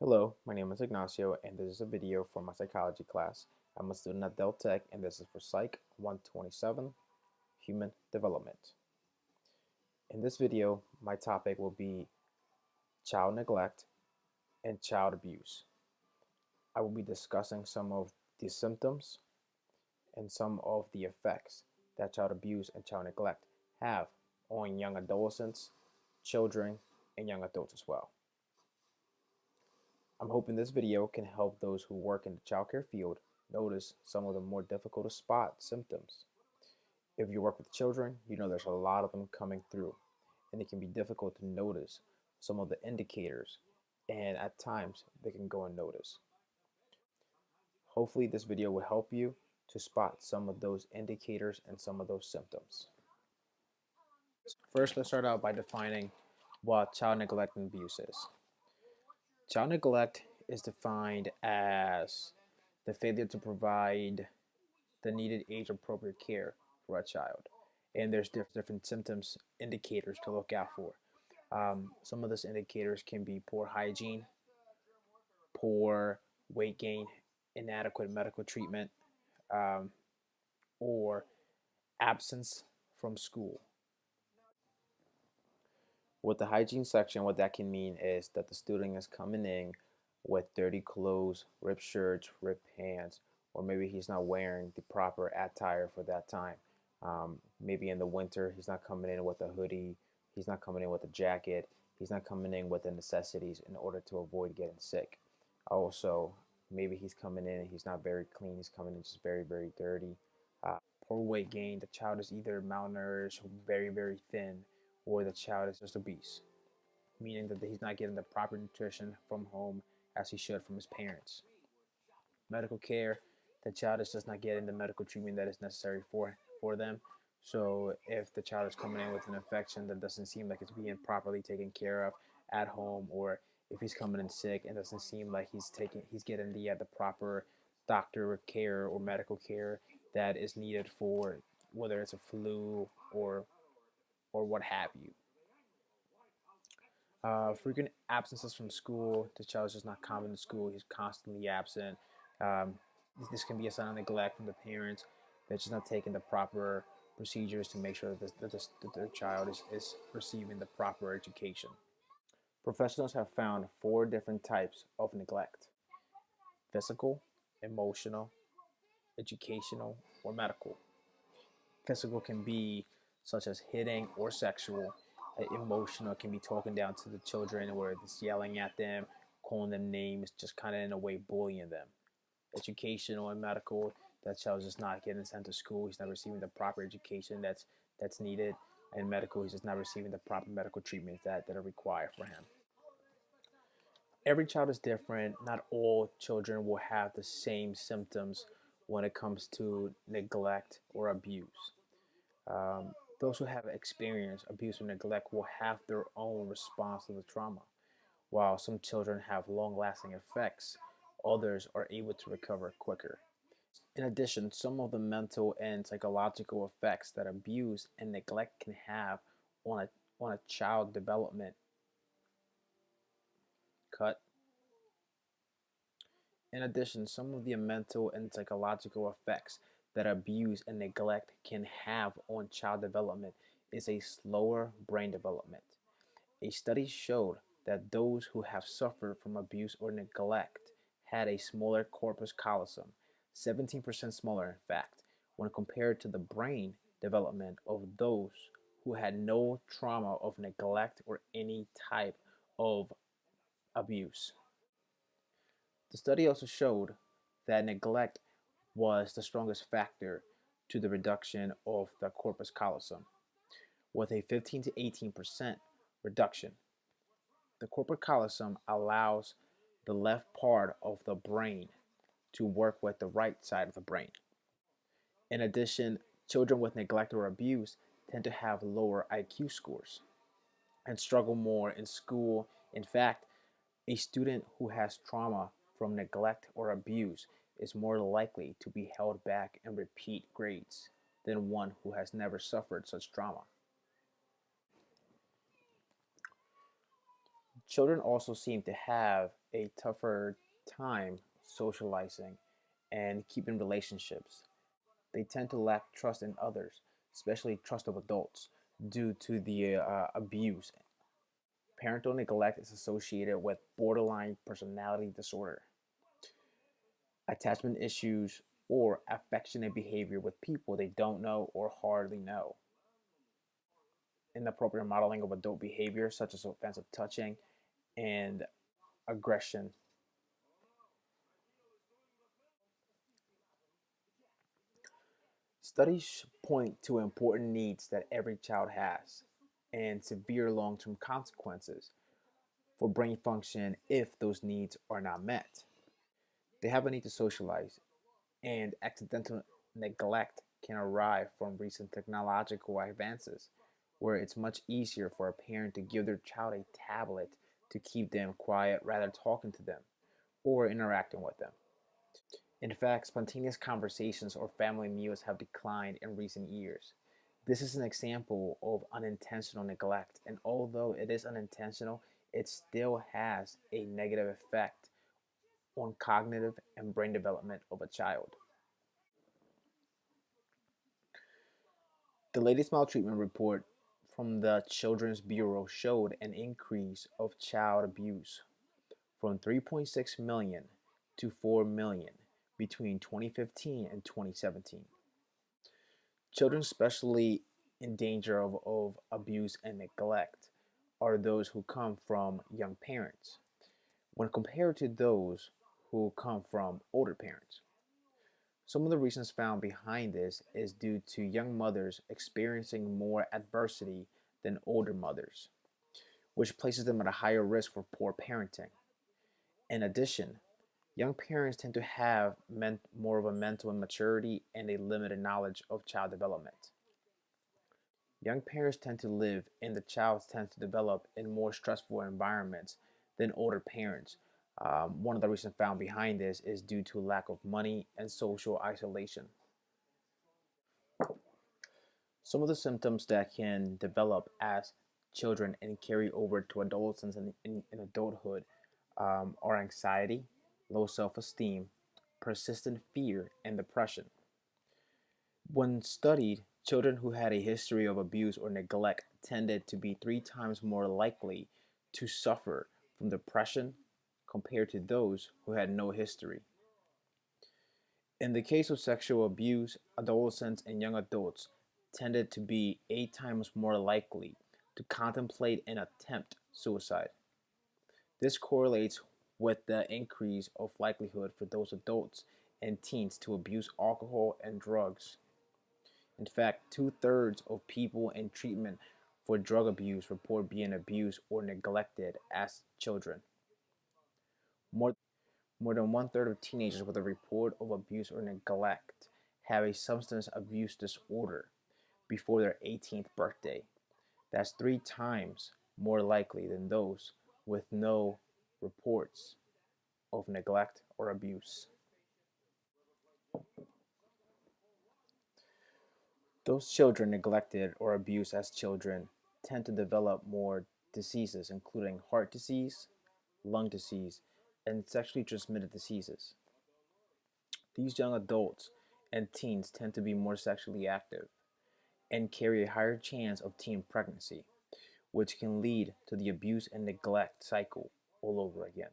Hello, my name is Ignacio, and this is a video for my psychology class. I'm a student at Del Tech, and this is for Psych 127, Human Development. In this video, my topic will be child neglect and child abuse. I will be discussing some of the symptoms and some of the effects that child abuse and child neglect have on young adolescents, children, and young adults as well. I'm hoping this video can help those who work in the childcare field notice some of the more difficult to spot symptoms. If you work with children, you know there's a lot of them coming through, and it can be difficult to notice some of the indicators, and at times they can go unnoticed. Hopefully this video will help you to spot some of those indicators and some of those symptoms. First, let's start out by defining what child neglect and abuse is. Child neglect is defined as the failure to provide the needed age-appropriate care for a child. And there's different symptoms, indicators to look out for. Some of those indicators can be poor hygiene, poor weight gain, inadequate medical treatment, um, or absence from school. With the hygiene section, what that can mean is that the student is coming in with dirty clothes, ripped shirts, ripped pants, or maybe he's not wearing the proper attire for that time. Maybe in the winter, he's not coming in with a hoodie, he's not coming in with a jacket, he's not coming in with the necessities in order to avoid getting sick. Also, maybe he's coming in and he's not very clean, he's coming in just very, very dirty. Poor weight gain, the child is either malnourished, very, very thin, or the child is just obese, meaning that he's not getting the proper nutrition from home as he should from his parents. Medical care, the child is just not getting the medical treatment that is necessary for them. So if the child is coming in with an infection that doesn't seem like it's being properly taken care of at home, or if he's coming in sick and doesn't seem like he's getting the proper doctor care or medical care that is needed for whether it's a flu or what have you. Frequent absences from school. The child is just not coming to school. He's constantly absent. Um, this can be a sign of neglect from the parents. They're just not taking the proper procedures to make sure that their child is receiving the proper education. Professionals have found 4 different types of neglect: physical, emotional, educational, or medical. Physical can be such as hitting or sexual. Emotional can be talking down to the children or it's yelling at them, calling them names, just kind of in a way bullying them. Educational and medical, that child's just not getting sent to school. He's not receiving the proper education that's needed. And medical, he's just not receiving the proper medical treatments that are required for him. Every child is different. Not all children will have the same symptoms when it comes to neglect or abuse. Um, those who have experienced abuse or neglect will have their own response to the trauma. While some children have long lasting effects, others are able to recover quicker. In addition, some of the mental and psychological effects that abuse and neglect can have on a child development cut. In addition, some of the mental and psychological effects that abuse and neglect can have on child development is a slower brain development. A study showed that those who have suffered from abuse or neglect had a smaller corpus callosum, 17% smaller in fact, when compared to the brain development of those who had no trauma of neglect or any type of abuse. The study also showed that neglect was the strongest factor to the reduction of the corpus callosum, with a 15 to 18% reduction. The corpus callosum allows the left part of the brain to work with the right side of the brain. In addition, children with neglect or abuse tend to have lower IQ scores and struggle more in school. In fact, a student who has trauma from neglect or abuse is more likely to be held back and repeat grades than one who has never suffered such trauma. Children also seem to have a tougher time socializing and keeping relationships. They tend to lack trust in others, especially trust of adults, due to the abuse. Parental neglect is associated with borderline personality disorder, attachment issues, or affectionate behavior with people they don't know or hardly know. Inappropriate modeling of adult behavior, such as offensive touching and aggression. Studies point to important needs that every child has and severe long term consequences for brain function if those needs are not met. They have a need to socialize, and accidental neglect can arise from recent technological advances, where it's much easier for a parent to give their child a tablet to keep them quiet rather than talking to them or interacting with them. In fact, spontaneous conversations or family meals have declined in recent years. This is an example of unintentional neglect, and although it is unintentional, it still has a negative effect on cognitive and brain development of a child. The latest maltreatment report from the Children's Bureau showed an increase of child abuse from 3.6 million to 4 million between 2015 and 2017. Children especially in danger of abuse and neglect are those who come from young parents when compared to those who come from older parents. Some of the reasons found behind this is due to young mothers experiencing more adversity than older mothers, which places them at a higher risk for poor parenting. In addition, young parents tend to have more of a mental immaturity and a limited knowledge of child development. Young parents tend to live and the child tends to develop in more stressful environments than older parents. One of the reasons found behind this is due to lack of money and social isolation. Some of the symptoms that can develop as children and carry over to adolescence and in adulthood are anxiety, low self esteem, persistent fear, and depression. When studied, children who had a history of abuse or neglect tended to be 3 times more likely to suffer from depression compared to those who had no history. In the case of sexual abuse, adolescents and young adults tended to be 8 times more likely to contemplate and attempt suicide. This correlates with the increase of likelihood for those adults and teens to abuse alcohol and drugs. In fact, 2/3 of people in treatment for drug abuse report being abused or neglected as children. More, more than 1/3 of teenagers with a report of abuse or neglect have a substance abuse disorder before their 18th birthday. That's 3 times more likely than those with no reports of neglect or abuse. Those children neglected or abused as children tend to develop more diseases, including heart disease, lung disease, and sexually transmitted diseases. These young adults and teens tend to be more sexually active and carry a higher chance of teen pregnancy, which can lead to the abuse and neglect cycle all over again.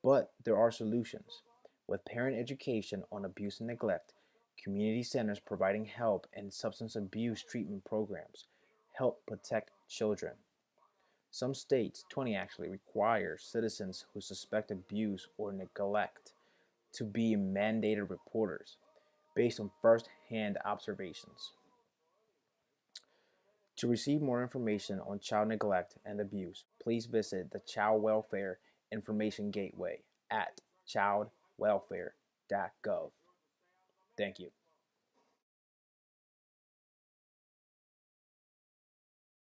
But there are solutions. With parent education on abuse and neglect, community centers providing help, and substance abuse treatment programs help protect children. Some states, 20 actually, require citizens who suspect abuse or neglect to be mandated reporters based on first hand observations. To receive more information on child neglect and abuse, please visit the Child Welfare Information Gateway at childwelfare.gov. Thank you.